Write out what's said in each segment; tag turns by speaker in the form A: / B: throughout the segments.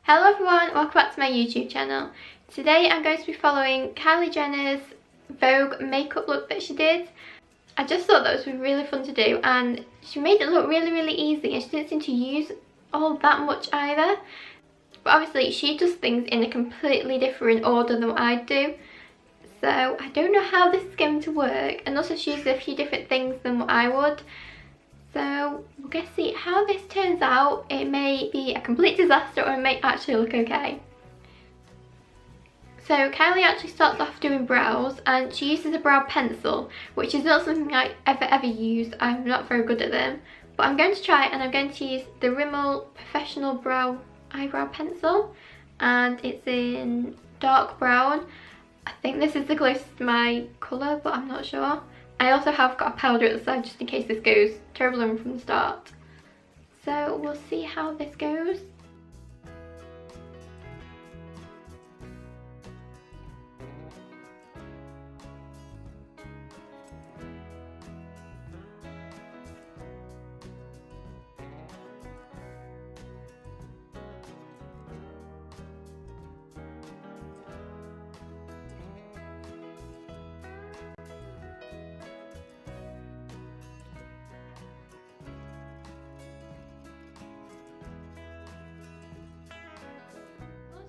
A: Hello everyone, welcome back to my YouTube channel. Today I'm going to be following Kylie Jenner's Vogue makeup look that she did. I just thought that was really fun to do and she made it look really easy and she didn't seem to use all that much either. But obviously she does things in a completely different order than what I do. So I don't know how this is going to work, and also she uses a few different things than what I would. So we're going to see how this turns out. It may be a complete disaster or it may actually look okay. So Kylie actually starts off doing brows and she uses a brow pencil, which is not something I ever use. I'm not very good at them. But I'm going to try and I'm going to use the Rimmel Professional Eyebrow Pencil, and it's in dark brown. I think this is the closest to my colour, but I'm not sure. I also have got a powder at the side just in case this goes terribly wrong from the start. So we'll see how this goes.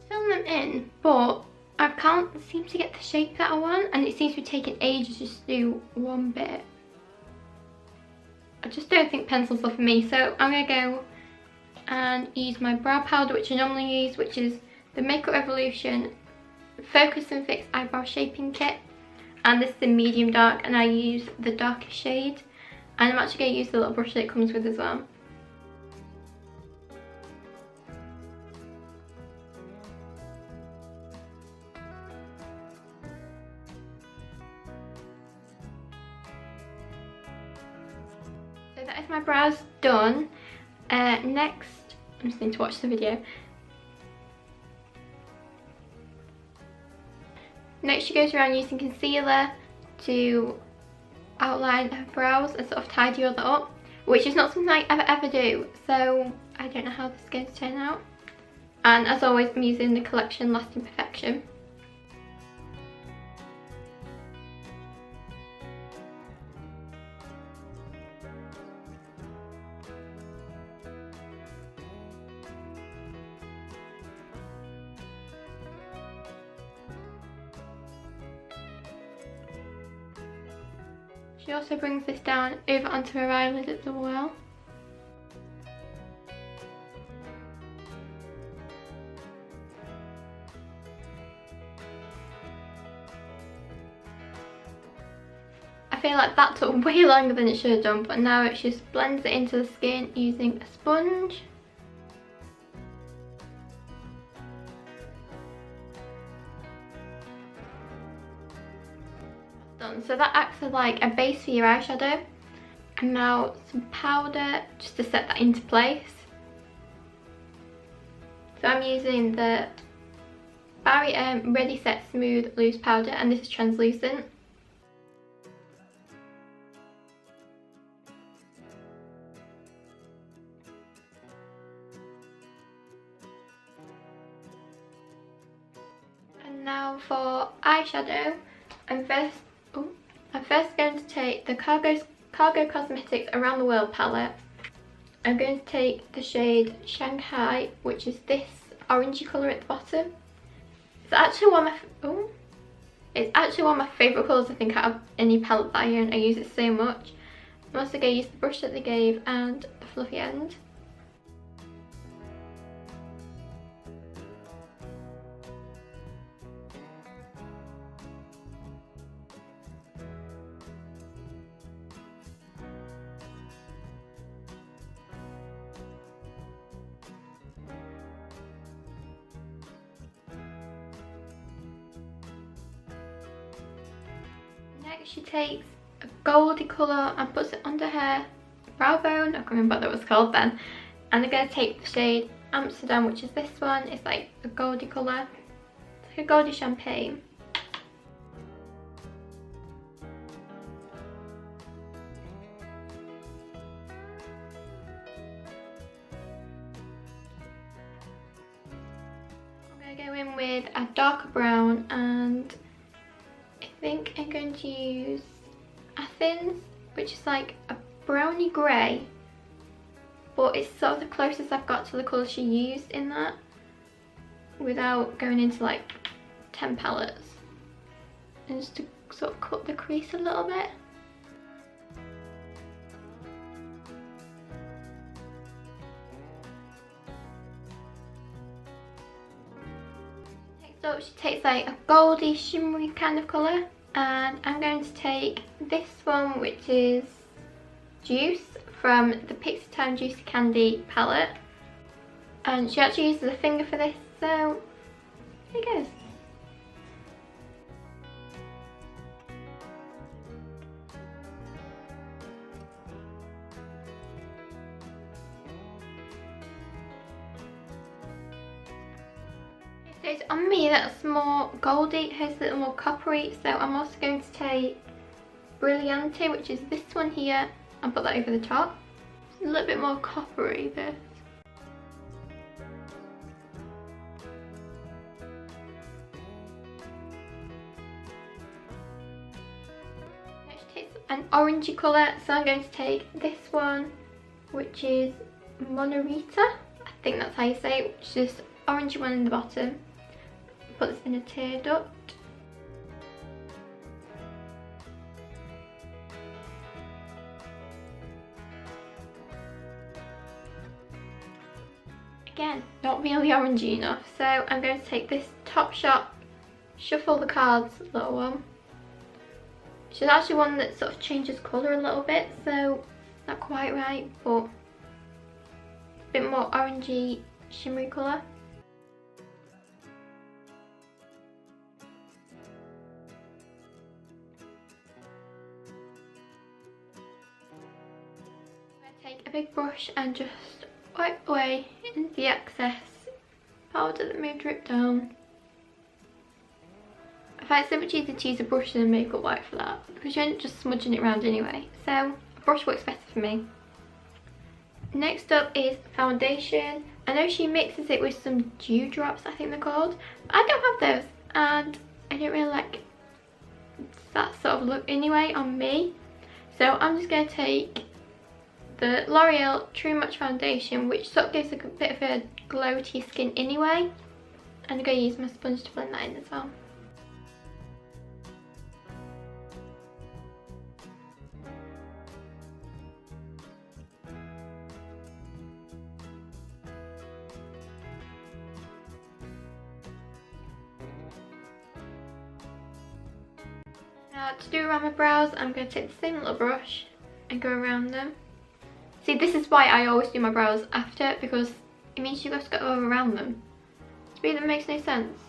A: Film them in, but I can't seem to get the shape that I want, and it seems to be taking ages just to do one bit. I just don't think pencils are for me, so I'm going to go and use my brow powder, which I normally use, which is the Makeup Revolution Focus and Fix Eyebrow Shaping Kit, and this is in medium dark, and I use the darkest shade, and I'm actually going to use the little brush that it comes with as well. So that is my brows done. Next, I'm just going to watch the video. Next she goes around using concealer to outline her brows and sort of tidy all that up, which is not something I ever do, so I don't know how this is going to turn out. And as always, I'm using the Collection Lasting Perfection. She also brings this down over onto her eyelid as well. I feel like that took way longer than it should have done, but now it just blends it into the skin using a sponge. So that acts as like a base for your eyeshadow, and now some powder just to set that into place. So I'm using the Barry Ready Set Smooth Loose Powder, and this is translucent. And now for eyeshadow, I'm first going to take the Cargo Cosmetics Around the World palette. I'm going to take the shade Shanghai, which is this orangey colour at the bottom. It's actually one of my favourite colours I think out of any palette that I own. I use it so much. I'm also going to use the brush that they gave and the fluffy end. Next she takes a goldy colour and puts it under her brow bone. I can't remember what that was called then. And I'm going to take the shade Amsterdam, which is this one. It's like a goldy colour. It's like a goldy champagne. I'm going to go in with a darker brown, and I think I'm going to use Athens, which is like a browny grey, but it's sort of the closest I've got to the colour she used in that, without going into like 10 palettes. And just to sort of cut the crease a little bit. Next up, she takes like a goldy shimmery kind of colour, and I'm going to take this one, which is Juice from the Pixie Time Juicy Candy palette, and she actually uses a finger for this, so here it goes. So it's on me that's more goldy, hers a little more coppery, so I'm also going to take Brilliante, which is this one here, and put that over the top. It's a little bit more coppery, this. Next takes an orangey colour, so I'm going to take this one, which is Monorita. I think that's how you say it, which is this orangey one in the bottom. Put this in a tear duct. Again, not really orangey enough, so I'm going to take this Topshop Shuffle the Cards little one. Which is actually one that sort of changes colour a little bit, so not quite right, but a bit more orangey, shimmery colour. Take a big brush and just wipe away the excess powder that may have dripped down. I find it so much easier to use a brush than a makeup wipe for that, because you end up just smudging it around anyway, so a brush works better for me. Next up is foundation. I know she mixes it with some dewdrops, I think they're called, but I don't have those, and I don't really like that sort of look anyway on me, so I'm just going to take the L'Oreal True Match foundation, which sort of gives a bit of a glow to your skin anyway, and I'm going to use my sponge to blend that in as well. Now to do around my brows, I'm going to take the same little brush and go around them. See, this is why I always do my brows after, because it means you've got to go around them. To me, that makes no sense.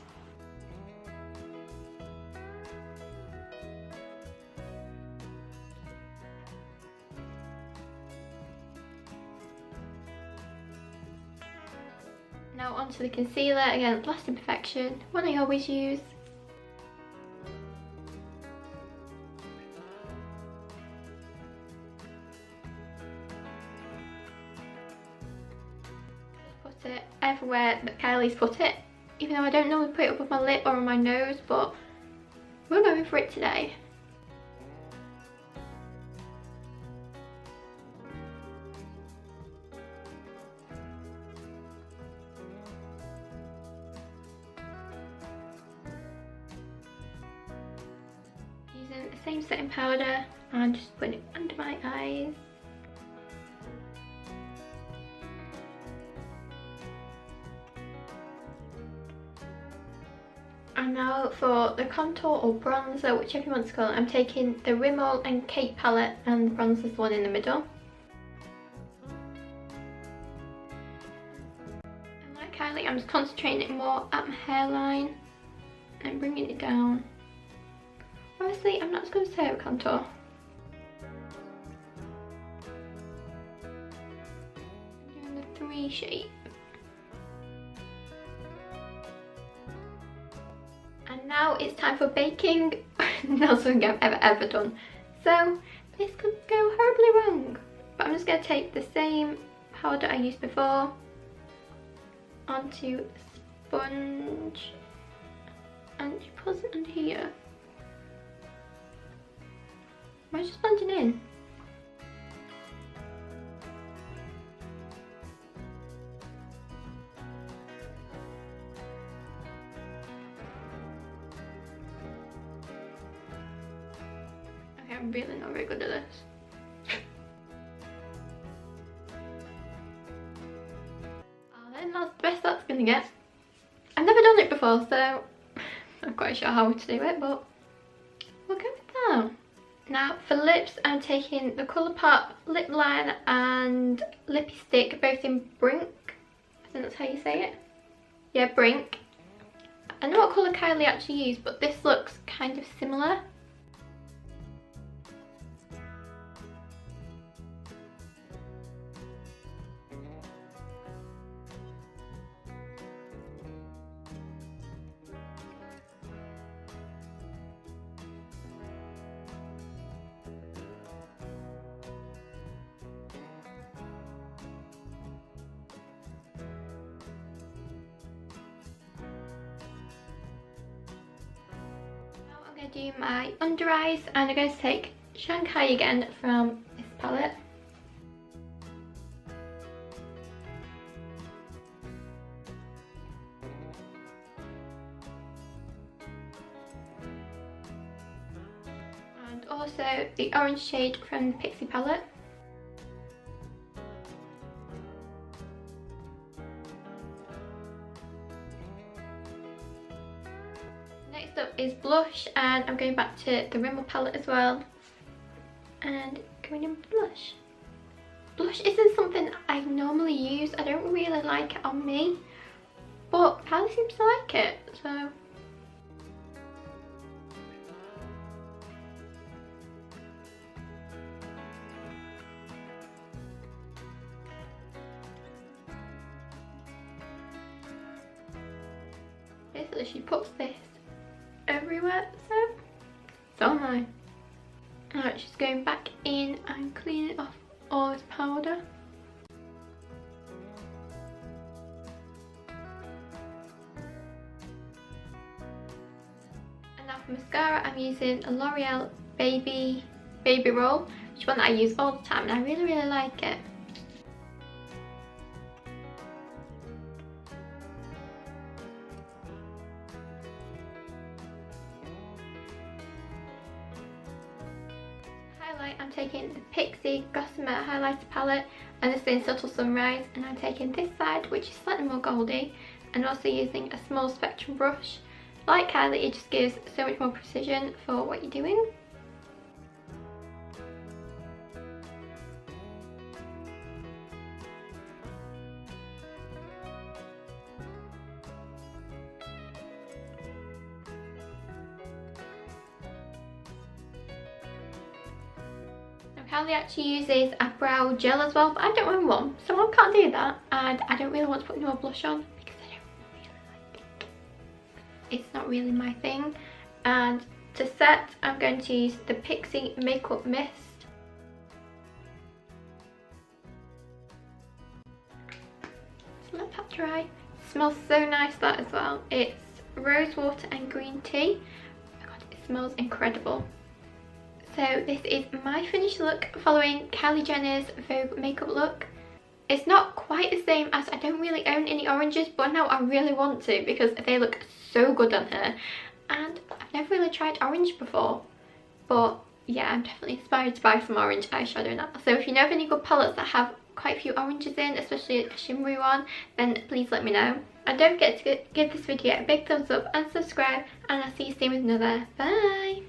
A: Now onto the concealer, again, Lasting Perfection, one I always use. It everywhere that Kylie's put it, even though I don't normally put it above my lip or on my nose, but we're going for it today. Using the same setting powder and just putting it under my eyes. And now for the contour or bronzer, whichever you want to call it, I'm taking the Rimmel and Kate palette, and the bronzer's the one in the middle. And like Kylie, I'm just concentrating more at my hairline and bringing it down. Honestly, I'm not just going to say a contour. I'm doing the 3 shape. And now it's time for baking. Not something I've ever done. So this could go horribly wrong. But I'm just going to take the same powder I used before onto sponge and she puts it under here. Am I just blending in? Okay, I'm really not very good at this. That's the best that's gonna get. I've never done it before, so I'm not quite sure how to do it, but we'll go with that. Now for lips, I'm taking the Colourpop Lipliner and Lipstick, both in Brink. I think that's how you say it. Yeah, Brink. I know what colour Kylie actually used, but this looks kind of similar. I'm going to do my under eyes, and I'm going to take Shanghai again from this palette. And also the orange shade from the Pixie palette. Next up is blush, and I'm going back to the Rimmel palette as well and going in with blush. Blush isn't something I normally use. I don't really like it on me, but Kylie seems to like it, so basically she puts this everywhere, so am I. Alright, she's going back in and cleaning off all this powder. And now for mascara, I'm using a L'Oreal Baby Roll, which is one that I use all the time and I really like it. I'm taking the Pixie Gossamer Highlighter Palette and this is Subtle Sunrise, and I'm taking this side, which is slightly more goldy, and also using a small spectrum brush. Like Kylie, it just gives so much more precision for what you're doing. Kylie actually uses a brow gel as well, but I don't own one, so I can't do that, and I don't really want to put any more blush on because I don't really like it. It's not really my thing. And to set, I'm going to use the Pixie Makeup Mist. Just let that dry. It smells so nice, that as well. It's rose water and green tea. Oh my god, it smells incredible. So this is my finished look following Kylie Jenner's Vogue makeup look. It's not quite the same as I don't really own any oranges, but now I really want to because they look so good on her. And I've never really tried orange before. But yeah, I'm definitely inspired to buy some orange eyeshadow now. So if you know of any good palettes that have quite a few oranges in, especially a shimmery one, then please let me know. And don't forget to give this video a big thumbs up and subscribe, and I'll see you soon with another. Bye!